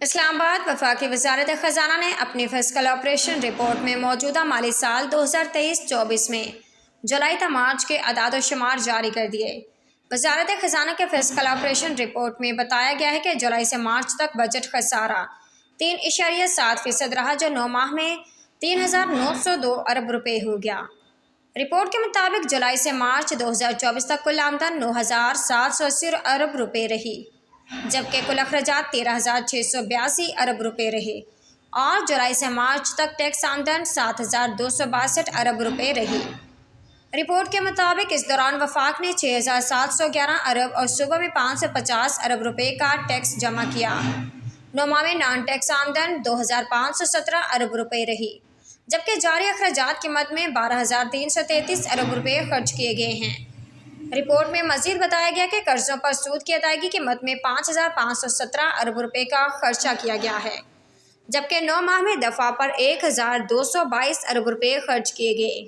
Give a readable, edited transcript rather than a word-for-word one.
اسلام آباد وفاقی وزارت خزانہ نے اپنی فسکل آپریشن رپورٹ میں موجودہ مالی سال 2023-24 میں جولائی تا مارچ کے اعداد و شمار جاری کر دیے۔ وزارت خزانہ کے فسکل آپریشن رپورٹ میں بتایا گیا ہے کہ جولائی سے مارچ تک بجٹ خسارہ 3.7% رہا، جو 9 ماہ میں 3,902 ارب روپے ہو گیا۔ رپورٹ کے مطابق جولائی سے مارچ 2024 تک کل آمدن 9,780 ارب روپے رہی، جبکہ کل اخراجات 13,682 ارب روپے رہے، اور جولائی سے مارچ تک ٹیکس آمدن 7,262 ارب روپے رہی۔ رپورٹ کے مطابق اس دوران وفاق نے 6,711 ارب اور صوبہ میں 550 ارب روپے کا ٹیکس جمع کیا۔ 9 ماہ میں نان ٹیکس آمدن 2,517 ارب روپے رہی، جبکہ جاری اخراجات کی مد میں 12,333 ارب روپے خرچ کیے گئے ہیں۔ رپورٹ میں مزید بتایا گیا کہ قرضوں پر سود کی ادائیگی کی مد میں 5,517 ارب روپے کا خرچہ کیا گیا ہے، جبکہ 9 ماہ میں دفاع پر 1,222 ارب روپے خرچ کیے گئے۔